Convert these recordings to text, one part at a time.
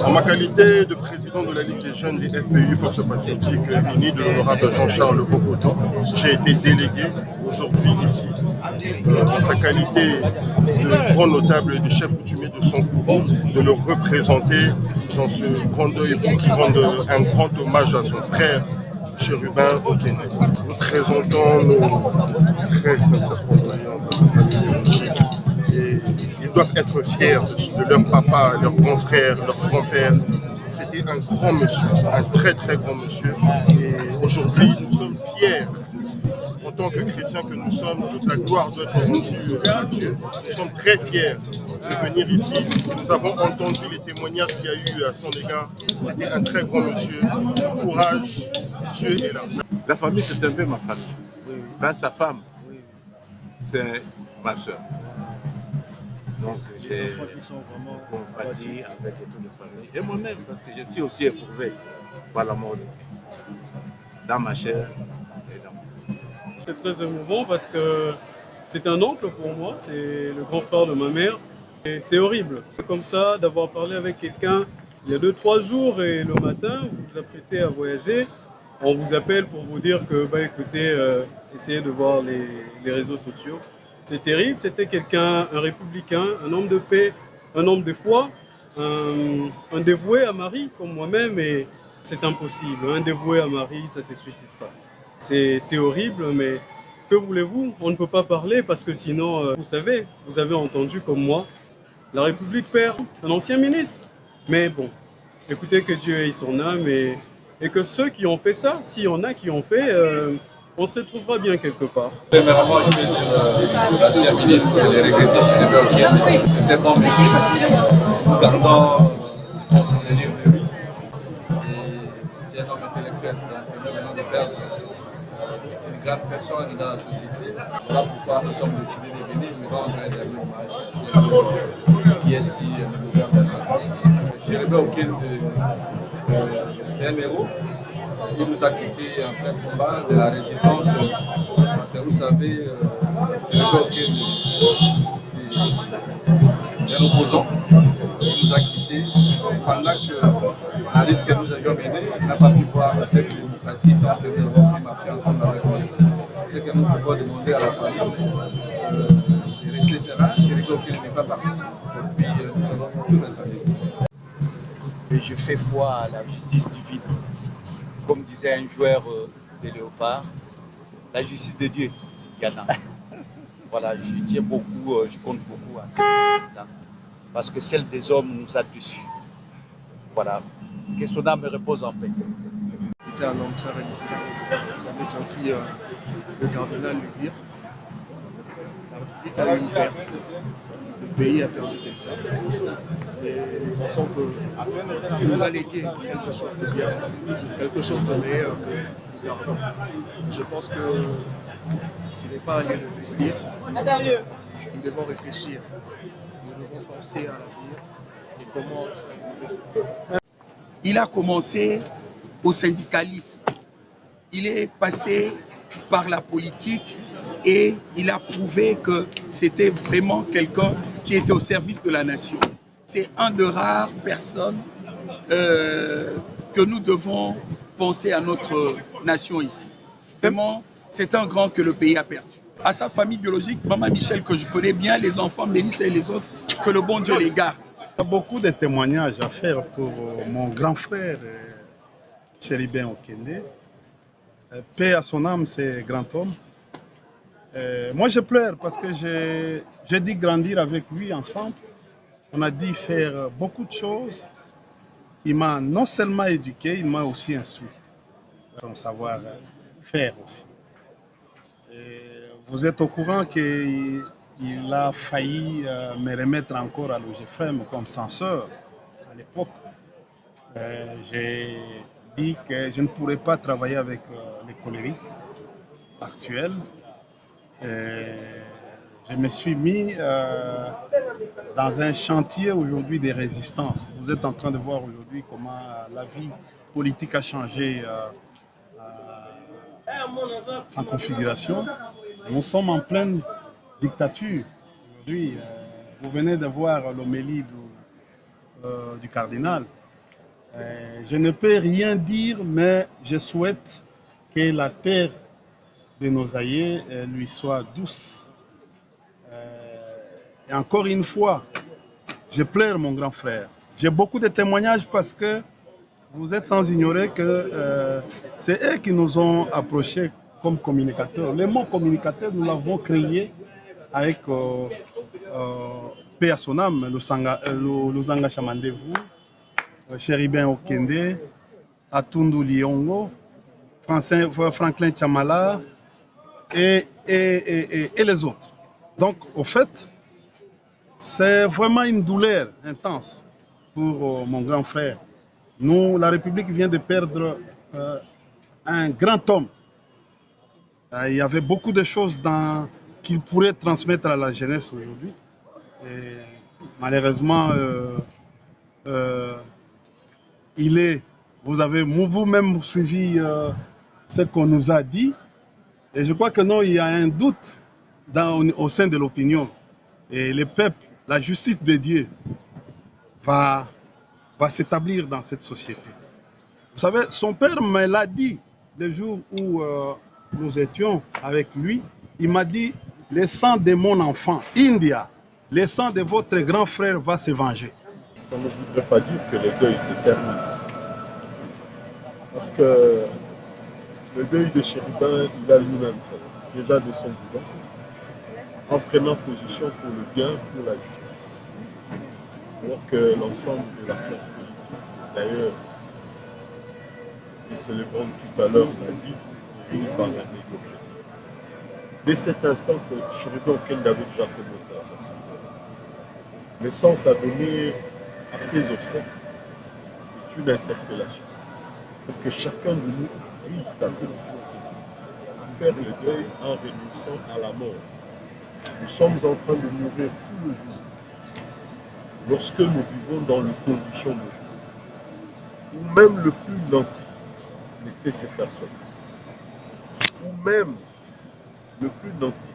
En ma qualité de président de la Ligue des jeunes des FPU Force Patriotique Unie de l'honorable Jean-Charles Bokoto, j'ai été délégué aujourd'hui ici en sa qualité de grand notable et de chef coutumier de son courant, de le représenter dans ce grand deuil pour qu'il rende un grand hommage à son frère chérubin Okene. Nous présentons nos très sincères condoléances à sa famille biologique. Et ils doivent être fiers de leur papa, leur grand frère, leur grand-père. C'était un grand monsieur, un très très grand monsieur. Et aujourd'hui, nous sommes fiers, en tant que chrétiens que nous sommes, de la gloire doit être rendue à Dieu. Nous sommes très fiers de venir ici. Nous avons entendu les témoignages qu'il y a eu à son égard. C'était un très grand monsieur. Courage, Dieu est là. La famille, c'est un peu ma famille. Ben, sa femme, c'est ma soeur. Donc j'ai compati avec toute la famille. Et moi-même, parce que je suis aussi éprouvé par la mort dans ma chair et dans mon cœur. C'est très émouvant parce que c'est un oncle pour moi, c'est le grand frère de ma mère. Et c'est horrible. C'est comme ça d'avoir parlé avec quelqu'un il y a 2-3 jours et le matin, vous vous apprêtez à voyager. On vous appelle pour vous dire que, écoutez, essayez de voir les réseaux sociaux. C'est terrible, c'était quelqu'un, un républicain, un homme de paix, un homme de foi, un dévoué à Marie comme moi-même, et c'est impossible. Un dévoué à Marie, ça ne se suicide pas. C'est horrible, mais que voulez-vous? On ne peut pas parler parce que sinon, vous savez, vous avez entendu comme moi, la République perd un ancien ministre. Mais bon, écoutez, que Dieu ait son âme et que ceux qui ont fait ça, s'il y en a qui ont fait, on se retrouvera bien quelque part. Premièrement, je vais dire l'ancien ministre, les regrettés chez les Béokiens. C'était bon monsieur. Nous gardons son élève de lui. C'est un homme intellectuel. Donc, nous venons de perdre une grande personne dans la société. Voilà pourquoi nous sommes décidés de venir nous rendre un dernier hommage qui est si le gouvernement de la famille. Chez les Béokiens, c'est un héros. Il nous a quittés en plein combat de la résistance, parce que vous savez, c'est un opposant. Il nous a quittés pendant que la lutte que nous avions menée n'a pas pu voir cette démocratie, donc nous devons marcher ensemble avec lui. Ce que nous pouvons demander à la famille de rester serein, c'est qu'il n'est pas parti. Et puis nous avons tout messager. Et je fais foi à la justice divine. Comme disait un joueur de Léopard, la justice de Dieu, il y en a. Voilà, je tiens beaucoup, je compte beaucoup à cette justice-là. Parce que celle des hommes nous a déçus. Voilà, que son âme repose en paix. C'était un homme très religieux. Vous avez senti le cardinal le dire. La République a eu une perte. Le pays a perdu quelqu'un. Et nous pensons qu'il nous a légué quelque chose de bien, quelque chose de meilleur que nous gardons. Je pense que ce n'est pas un lieu de plaisir. Nous devons réfléchir. Nous devons penser à l'avenir et comment stabiliser. Il a commencé au syndicalisme. Il est passé par la politique et il a prouvé que c'était vraiment quelqu'un qui était au service de la nation. C'est un de rares personnes que nous devons penser à notre nation ici. Vraiment, c'est un grand que le pays a perdu. À sa famille biologique, Maman Michel, que je connais bien, les enfants, Mélissa et les autres, que le bon Dieu les garde. Il y a beaucoup de témoignages à faire pour mon grand frère, Chérubin Okene. Paix à son âme, c'est grand homme. Moi, je pleure parce que j'ai dû grandir avec lui ensemble. On a dû faire beaucoup de choses. Il m'a non seulement éduqué, il m'a aussi instruit. Son savoir-faire aussi. Et vous êtes au courant qu'il a failli me remettre encore à l'OGFM comme censeur à l'époque. J'ai dit que je ne pourrais pas travailler avec les choléristes actuels. je me suis mis dans un chantier aujourd'hui des résistances. Vous êtes en train de voir aujourd'hui comment la vie politique a changé sa configuration. Nous sommes en pleine dictature aujourd'hui. Vous venez de voir l'homélie du cardinal. Je ne peux rien dire, mais je souhaite que la terre de nos aïeux lui soit douce. Et encore une fois, je pleure mon grand frère. J'ai beaucoup de témoignages parce que vous êtes sans ignorer que c'est eux qui nous ont approchés comme communicateurs. Le mot communicateur, nous l'avons créé avec paix à son âme, Luzanga Chamandevou, Chéribin Okende, Atundu Liongo, Franklin Chamala et les autres. Donc, au fait, c'est vraiment une douleur intense pour mon grand frère. Nous, la République vient de perdre un grand homme. Il y avait beaucoup de choses qu'il pourrait transmettre à la jeunesse aujourd'hui. Malheureusement, vous avez vous-même suivi ce qu'on nous a dit. Et je crois que non, il y a un doute au sein de l'opinion. Et le peuple, la justice de Dieu va s'établir dans cette société. Vous savez, son père me l'a dit le jour où nous étions avec lui. Il m'a dit, le sang de mon enfant, India, le sang de votre grand frère va se venger. Ça ne voudrait pas dire que le deuil se termine. Parce que le deuil de Chéribin, il a lui-même fait, déjà de son vivant, en prenant position pour le bien, pour la justice. Alors que l'ensemble de la classe politique, d'ailleurs, nous célébrons tout à l'heure l'a dit, réunis par la démocratie. Dès cet instant, Chéribin Okende avait déjà commencé à faire ça. Le sens à donner à ces obsèques est une interpellation pour que chacun de nous arrive à faire le deuil en renonçant à la mort. Nous sommes en train de mourir tout le jour lorsque nous vivons dans les conditions d'aujourd'hui, où même le plus nanti ne sait se faire sortir, où même le plus nanti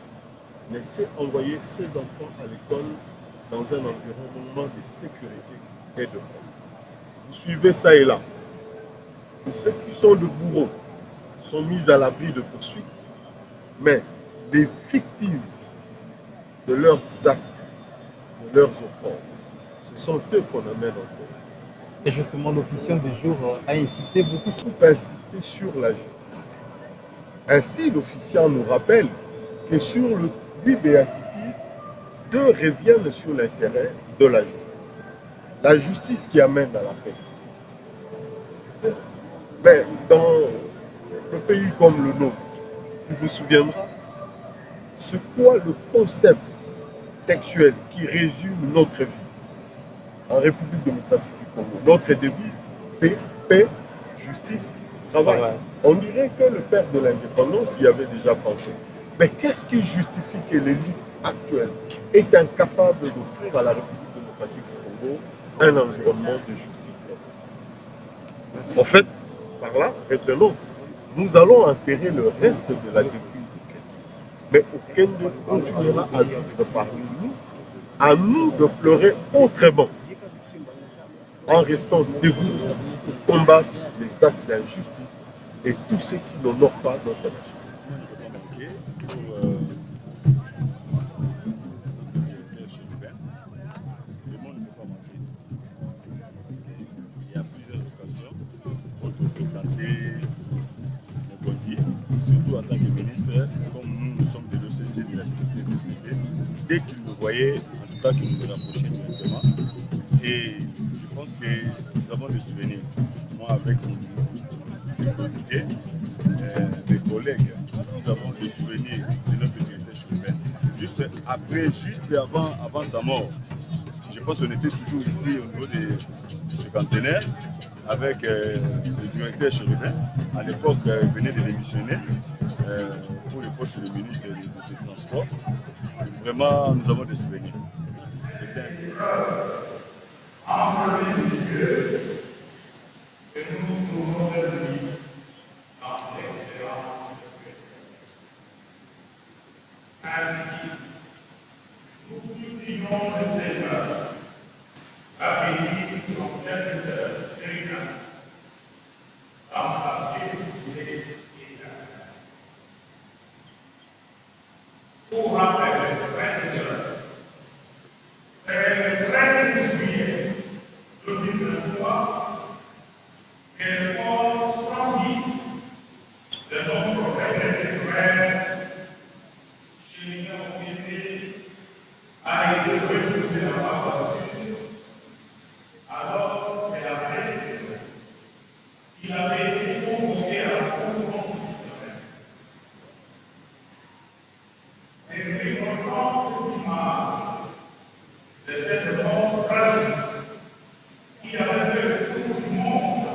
ne sait envoyer ses enfants à l'école dans un environnement de sécurité et de paix. Vous suivez ça et là. Et ceux qui sont de bourreaux sont mis à l'abri de poursuites, mais les victimes de leurs actes, de leurs opprobles, ce sont eux qu'on amène en cours. Et justement, l'officiant du jour a insisté beaucoup sur la justice. Ainsi, l'officiant nous rappelle que sur le 8 béatitudes, 2 reviennent sur l'intérêt de la justice. La justice qui amène à la paix. Mais dans un pays comme le nôtre, il vous souviendra, c'est quoi le concept textuel qui résume notre vie en République démocratique du Congo? Notre devise, c'est paix, justice, travail. On dirait que le père de l'indépendance y avait déjà pensé. Mais qu'est-ce qui justifie que l'élite actuelle est incapable d'offrir à la République démocratique du Congo un environnement de justice? En fait, par là, maintenant, nous allons enterrer le reste de la dépouille d'Okende. Mais Okende continuera à vivre parmi nous, à nous de pleurer autrement, en restant debout pour combattre les actes d'injustice et tous ceux qui n'honorent pas notre nation. Surtout en tant que ministre, comme nous sommes de l'OCC, de la sécurité de l'OCC, dès qu'il me voyait, en tout cas qu'il me rapprochait directement. Et je pense que nous avons des souvenirs. Moi, avec mes comités, mes collègues, nous avons des souvenirs de notre directeur Chéribin. Juste après, juste avant sa mort, je pense qu'on était toujours ici au niveau du cinquantenaire. avec le directeur Chérubin. À l'époque, il venait de démissionner pour le poste de ministre des Transports. Vraiment, nous avons des souvenirs. Ainsi, nous supplions le Seigneur à bénir son serviteur Chérubin dans sa félicité éternelle. Pour rappel, c'est le 13 juillet 2023 que le fort sans-dit de notre prophète frère a été retrouvé dans sa voiture alors qu'elle avait il avait été convoqué à la Cour constitutionnelle. Et récoltant ces images de cette mort tragique qui avait fait le tour du monde,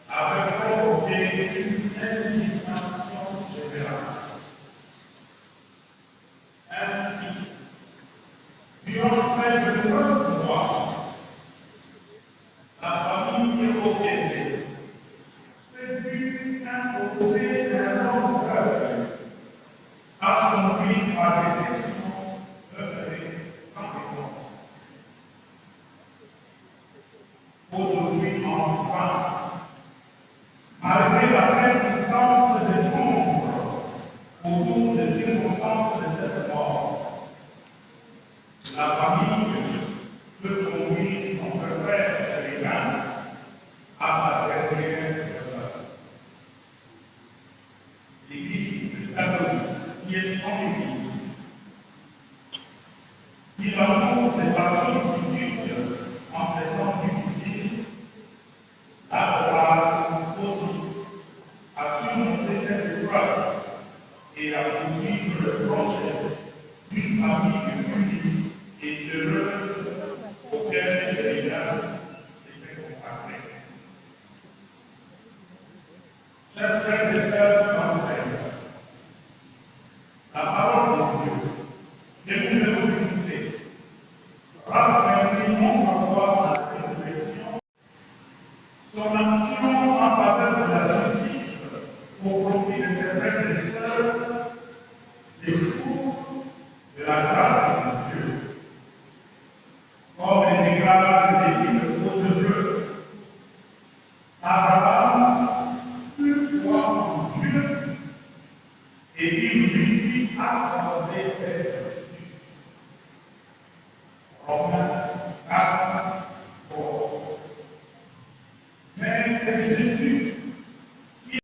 avait provoqué une indignation générale. Ainsi, durant près de 9 mois, la famille évoquée s'est vue imposer un ordre à son but par des questions œuvrées sans réponse. Aujourd'hui, enfin, malgré la persistance des ombres autour des circonstances de cette mort, la famille peut conduire son frère Chérubin à sa dernière demeure. L'Église catholique, qui est son Église, qui l'amour de sa sollicitude en ces temps difficiles, l'appellera aussi à surmonter cette épreuve et à poursuivre le projet d'une famille unie et heureuse auquel Chérubin s'était consacré. Chers frères et sœurs dans le Seigneur, la parole de Dieu que nous devons écouter raffermit notre foi dans la résurrection, son action en faveur de la justice au profit de ses frères et sœurs, des fruits de la grâce de Dieu. Comme le déclare l'Évêque aux Hébreux, Abraham une foi en Dieu et il lui fit accorder d'être Dieu. Romains 4, 3. Mais c'est Jésus qui